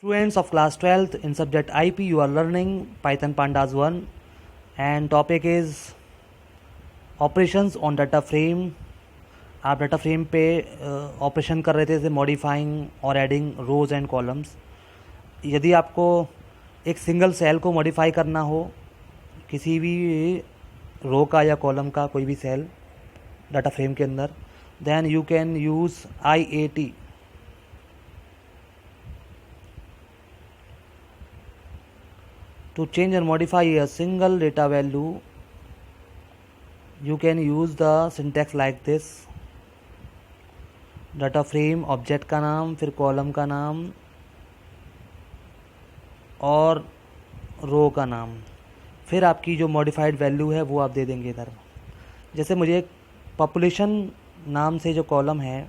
Students of class 12th in subject IP, you are learning Python Pandas 1 and topic is operations on data frame. आप data frame पे operation कर रहे थे जैसे modifying और adding rose and columns. यदि आपको एक सिंगल सेल को मॉडिफाई करना हो, किसी भी रो का या कॉलम का कोई भी सेल डाटा फ्रेम के अंदर, then you can use IAT। To change and modify a single data value, you can use the syntax like this: data frame object का नाम, फिर कॉलम का नाम और रो का नाम, फिर आपकी जो मॉडिफाइड वैल्यू है वो आप दे देंगे इधर। जैसे मुझे पॉपुलेशन नाम से जो कॉलम है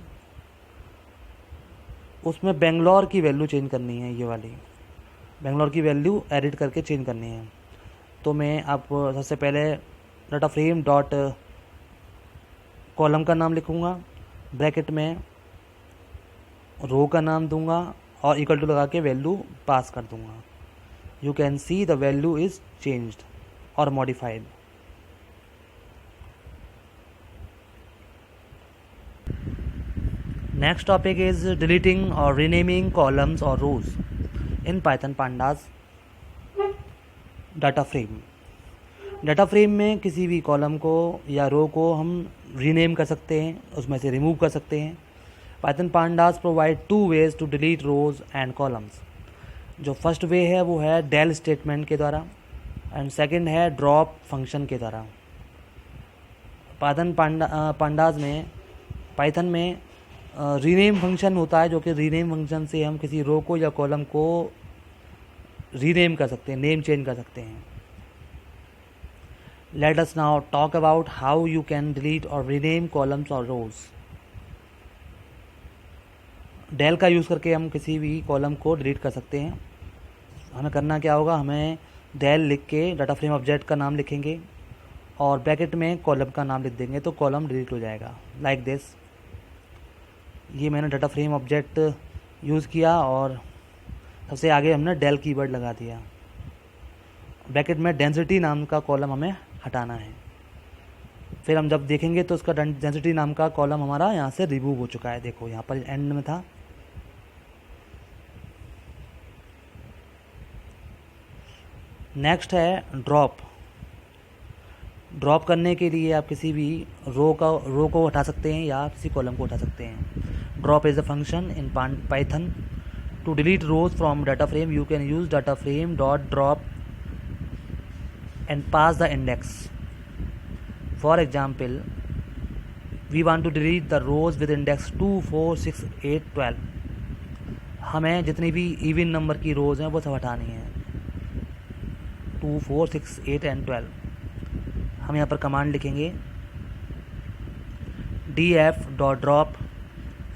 उसमें बेंगलोर की वैल्यू चेंज करनी है, ये वाली बेंगलोर की वैल्यू एडिट करके चेंज करनी है। तो मैं आप सबसे पहले डाटा फ्रेम डॉट कॉलम का नाम लिखूँगा, ब्रैकेट में रो का नाम दूंगा और इक्वल टू लगा के वैल्यू पास कर दूंगा। You can see the value is changed और modified. Next topic is deleting और रीनेमिंग कॉलम्स और rows in Python pandas data frame. Data frame में किसी भी कॉलम को या रो को हम रीनेम कर सकते हैं, उसमें से रिमूव कर सकते हैं। Python pandas provide 2 ways to delete rows and columns. जो फर्स्ट वे है वो है डेल स्टेटमेंट के द्वारा एंड सेकंड है ड्रॉप फंक्शन के द्वारा। पाइथन में रीनेम फंक्शन होता है, जो कि रीनेम फंक्शन से हम किसी रो को या कॉलम को रीनेम कर सकते हैं, नेम चेंज कर सकते हैं। Let us now talk about how you can delete और रीनेम कॉलम्स और रोज। डेल का यूज़ करके हम किसी भी कॉलम को डिलीट कर सकते हैं। हमें करना क्या होगा, हमें डेल लिख के डाटा फ्रेम ऑब्जेक्ट का नाम लिखेंगे और ब्रैकेट में कॉलम का नाम लिख देंगे तो कॉलम डिलीट हो जाएगा लाइक दिस। ये मैंने डाटा फ्रेम ऑब्जेक्ट यूज़ किया और सबसे आगे हमने डेल कीवर्ड लगा दिया। ब्रैकेट में डेंसिटी नाम का कॉलम हमें हटाना है। फिर हम जब देखेंगे तो उसका डेंसिटी नाम का कॉलम हमारा यहाँ से रिमूव हो चुका है। देखो यहाँ पर एंड में था। नेक्स्ट है ड्रॉप। ड्रॉप करने के लिए आप किसी भी रो को हटा सकते हैं या किसी कॉलम को हटा सकते हैं। Drop is a function in Python to delete rows from data frame. You can use data frame dot drop and pass the index. For example, we want to delete the rows with index 2, 4, 6, 8, 12. हमें जितनी भी even number की रोज़ हैं वो सब हटानी है, 2, 4, 6, 8 and 12। हम यहाँ पर कमांड लिखेंगे df.drop,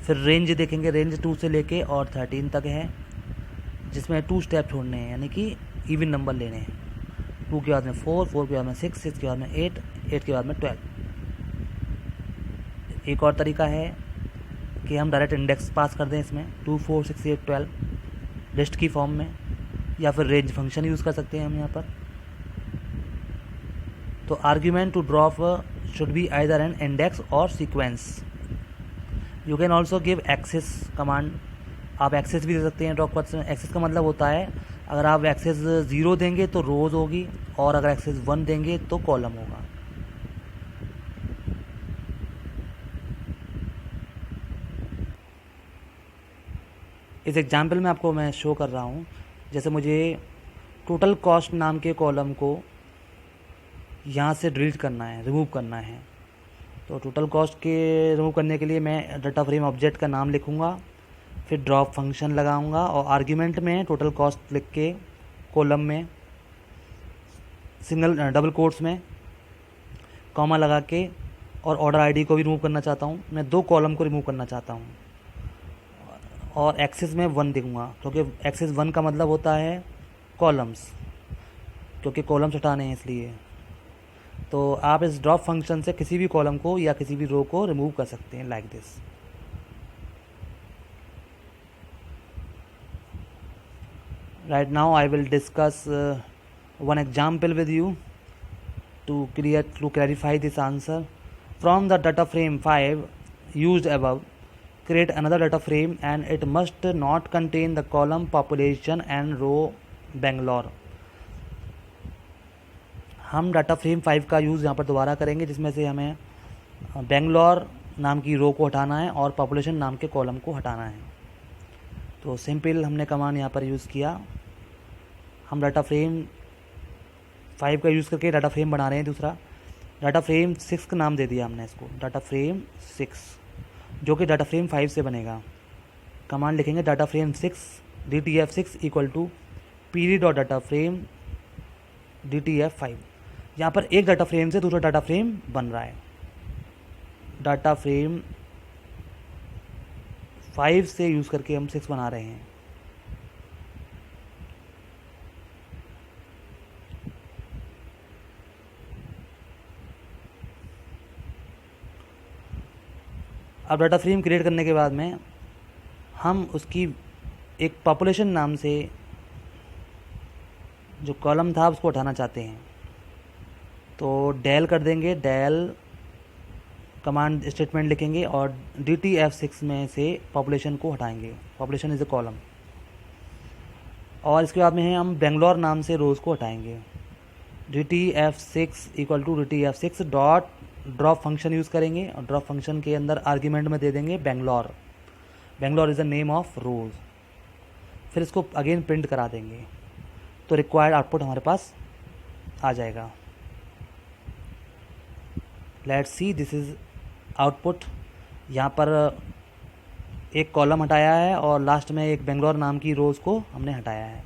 फिर रेंज देखेंगे, रेंज 2 से लेके और 13 तक है, जिसमें 2 स्टेप छोड़ने हैं, यानी कि इवन नंबर लेने हैं। 2 के बाद में 4, 4 के बाद में 6, 6 के बाद में 8, 8 के बाद में 12। एक और तरीका है कि हम डायरेक्ट इंडेक्स पास कर दें इसमें 2, 4, 6, 8, 12 लिस्ट की फॉर्म में, या फिर रेंज फंक्शन यूज़ कर सकते हैं हम यहाँ पर। तो argument to drop should be either an index और sequence. You can also give axis command. आप एक्सेस भी दे सकते हैं ड्रॉप पर। एक्सेस का मतलब होता है अगर आप एक्सेस 0 देंगे तो रोज़ होगी और अगर एक्सेस 1 देंगे तो कॉलम होगा। इस एग्जाम्पल में आपको मैं शो कर रहा हूँ। जैसे मुझे टोटल कॉस्ट नाम के कॉलम को यहाँ से डिलीट करना है, रिमूव करना है। तो टोटल कॉस्ट के रिमूव करने के लिए मैं डाटा फ्रेम ऑब्जेक्ट का नाम लिखूँगा, फिर ड्रॉप फंक्शन लगाऊंगा और आर्ग्यूमेंट में टोटल कॉस्ट लिख के कॉलम में डबल कोट्स में कॉमा लगा के, और ऑर्डर आईडी को भी रिमूव करना चाहता हूँ। मैं 2 कॉलम को रिमूव करना चाहता हूँ और एक्सेस में 1 देखूँगा, क्योंकि एक्सेस 1 का मतलब होता है कॉलम्स, क्योंकि कॉलम्स हटाने हैं इसलिए। तो आप इस ड्रॉप फंक्शन से किसी भी कॉलम को या किसी भी रो को रिमूव कर सकते हैं like this. Right now I will discuss one example with you to clarify this answer. From the data frame 5 used above, create another data frame and it must not contain the column population and row Bangalore. हम data frame 5 का use यहाँ पर दोबारा करेंगे, जिसमें से हमें बेंगलोर नाम की रो को हटाना है और पॉपुलेशन नाम के कॉलम को हटाना है। तो सिंपल हमने कमांड यहाँ पर यूज़ किया। हम डाटा फ्रेम 5 का यूज़ करके डाटा फ्रेम बना रहे हैं दूसरा। डाटा फ्रेम 6 का नाम दे दिया हमने इसको, डाटा फ्रेम 6, जो कि डाटा फ्रेम 5 से बनेगा। कमांड लिखेंगे data frame 6 DTF6 equal to period और डाटा फ्रेम DTF5। यहाँ पर एक डाटा फ्रेम से दूसरा डाटा फ्रेम बन रहा है। डाटा फ्रेम 5 से यूज़ करके हम 6 बना रहे हैं। अब डाटा फ्रेम क्रिएट करने के बाद में हम उसकी एक पॉपुलेशन नाम से जो कॉलम था उसको हटाना चाहते हैं, तो डेल कर देंगे। डेल कमांड स्टेटमेंट लिखेंगे और DTF6 में से पॉपुलेशन को हटाएंगे। Population is a column. और इसके बाद में हम बेंगलोर नाम से रोज़ को हटाएंगे। DTF6 equal to DTF6 dot drop function use करेंगे और ड्रॉप फंक्शन के अंदर आर्ग्यूमेंट में दे देंगे Bangalore. Bangalore is the name of rows. फिर इसको अगेन प्रिंट करा देंगे, तो रिक्वायर्ड आउटपुट हमारे पास आ जाएगा। Let's see, this is output. यहाँ पर एक कॉलम हटाया है और लास्ट में एक बेंगलोर नाम की रोज़ को हमने हटाया है।